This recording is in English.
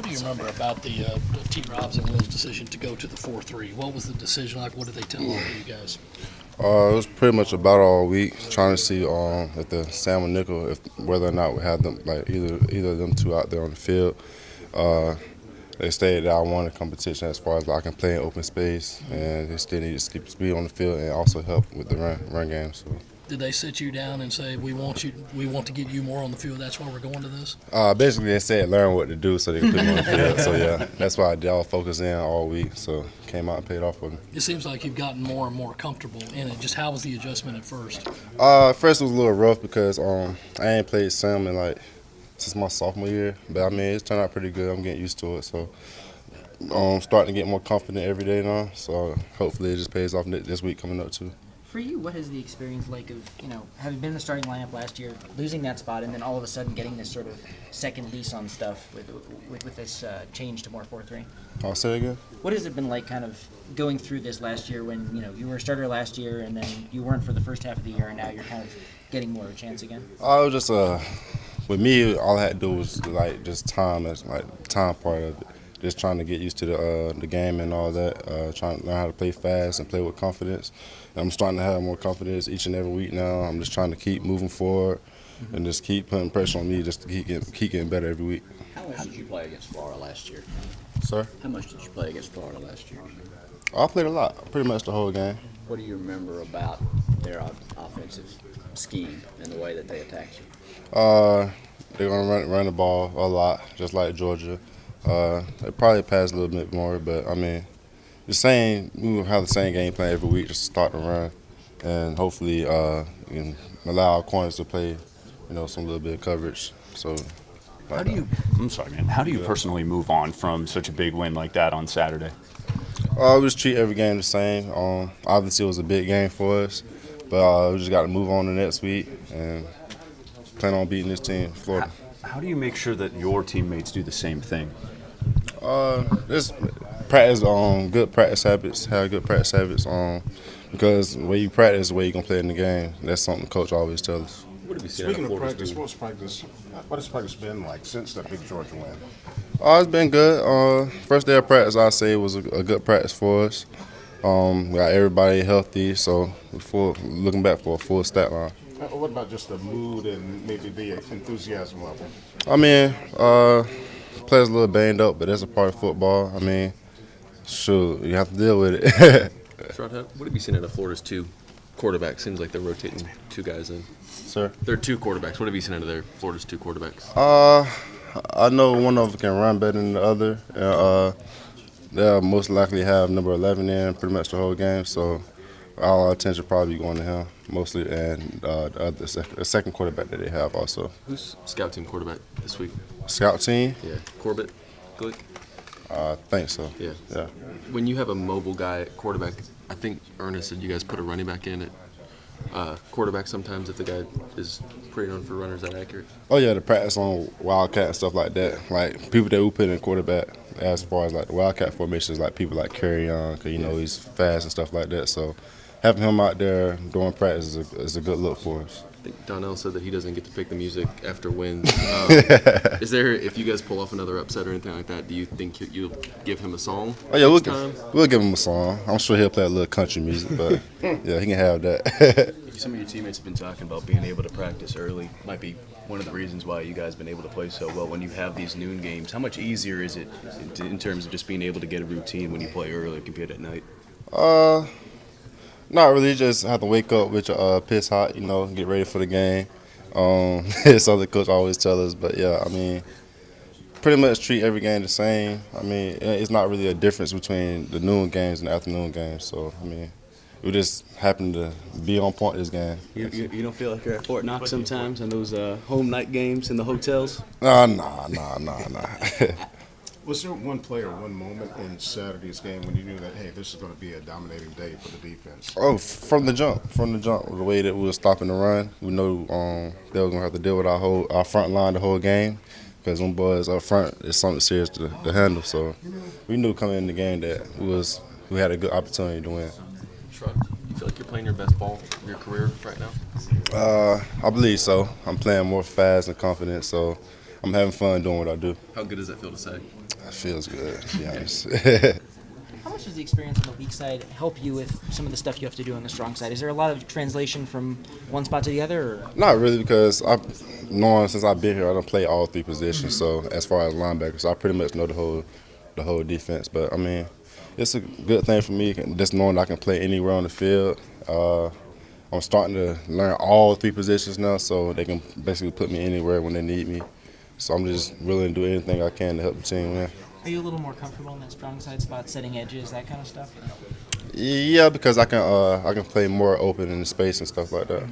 What do you remember about the T. Robs and Will's decision to go to the 4-3? What was the decision like? What did they tell all of you guys? It was pretty much about all week, trying to see if the Sam and Nickel, if whether or not we had them like either of them two out there on the field. They stated that I wanted competition as far as like, I can play in open space, and they still need to keep speed on the field and also help with the run game. So. Did they sit you down and say, we want to get you more on the field, that's why we're going to this? Basically, they said learn what to do so they can put me on the field. So, yeah, that's why I did all focus in all week. So, came out and paid off for me. It seems like you've gotten more and more comfortable in it. Just how was the adjustment at first? First, it was a little rough because I ain't played Sam in since my sophomore year. But, I mean, it's turned out pretty good. I'm getting used to it. So, starting to get more confident every day now. So, hopefully, it just pays off this week coming up, too. For you, what has the experience like of, having been in the starting lineup last year, losing that spot, and then all of a sudden getting this sort of second lease on stuff with this change to more 4-3? I'll say it again. What has it been like kind of going through this last year when, you were a starter last year and then you weren't for the first half of the year and now you're kind of getting more of a chance again? I was just, with me, all I had to do was just time, that's time part of it. Just trying to get used to the game and all that, trying to learn how to play fast and play with confidence. And I'm starting to have more confidence each and every week now. I'm just trying to keep moving forward and just keep putting pressure on me just to keep getting better every week. How much did you play against Florida last year? Sir? How much did you play against Florida last year? I played a lot, pretty much the whole game. What do you remember about their offensive scheme and the way that they attack you? They're going to run the ball a lot, just like Georgia. They probably pass a little bit more, but I mean, we will have the same game plan every week, just to start the run, and hopefully and allow our corners to play, some little bit of coverage. So, I'm sorry, man. How do you personally move on from such a big win like that on Saturday? We just treat every game the same. Obviously, it was a big game for us, but we just got to move on to next week and plan on beating this team, Florida. How do you make sure that your teammates do the same thing? Just practice on good practice habits, have good practice habits because the way you practice, the way you're going to play in the game. That's something the coach always tells us. What have you seen Speaking of practice, what has practice been like since that big Georgia win? It's been good. First day of practice, I'd say it was a good practice for us. We got everybody healthy, so we're looking back for a full stat line. What about just the mood and maybe the enthusiasm level? I mean, players a little banged up, but that's a part of football. I mean, sure, you have to deal with it. Sherrod, what have you seen out of Florida's two quarterbacks? Seems like they're rotating two guys in. Sir? There are two quarterbacks. What have you seen out of Florida's two quarterbacks? I know one of them can run better than the other. They'll most likely have number 11 in pretty much the whole game, so all our attention probably going to him mostly, and the second quarterback that they have also. Who's scout team quarterback this week? Scout team? Yeah, Corbett, Glick? I think so. Yeah. Yeah. When you have a mobile guy at quarterback, I think Ernest said you guys put a running back in at quarterback sometimes if the guy is pretty known for runners. Is that accurate? Oh yeah, the practice on Wildcat and stuff like that. Like people that we put in quarterback, as far as like the Wildcat formations, like people like Kerry Young, cause he's fast and stuff like that. So having him out there during practice is a good look for us. I think Donnell said that he doesn't get to pick the music after wins. Is there, if you guys pull off another upset or anything like that, do you think you'll give him a song? Oh yeah, we'll give him a song. I'm sure he'll play a little country music, but yeah, he can have that. Some of your teammates have been talking about being able to practice early. Might be one of the reasons why you guys have been able to play so well when you have these noon games. How much easier is it in terms of just being able to get a routine when you play early compared to at night? Not really. Just have to wake up with your piss hot, get ready for the game. It's something the coach always tells us. But yeah, I mean, pretty much treat every game the same. I mean, it's not really a difference between the noon games and the afternoon games. So I mean, we just happen to be on point this game. You don't feel like you're at Fort Knox sometimes on those home night games in the hotels? Nah. Was there one player, one moment in Saturday's game when you knew that, hey, this is going to be a dominating day for the defense? Oh, from the jump, the way that we were stopping the run, we know they were going to have to deal with our front line the whole game because them boys up front is something serious to handle. So we knew coming in the game that we had a good opportunity to win. Sherrod, you feel like you're playing your best ball of your career right now? I believe so. I'm playing more fast and confident, so I'm having fun doing what I do. How good does that feel to say? It feels good, to be honest. How much does the experience on the weak side help you with some of the stuff you have to do on the strong side? Is there a lot of translation from one spot to the other? Or? Not really, because I've known since I've been here, I don't play all three positions. So as far as linebackers, I pretty much know the whole defense. But I mean, it's a good thing for me, just knowing I can play anywhere on the field. I'm starting to learn all three positions now, so they can basically put me anywhere when they need me. So I'm just willing to do anything I can to help the team win. Are you a little more comfortable in that strong side spot, setting edges, that kind of stuff? Yeah, because I can play more open in the space and stuff like that.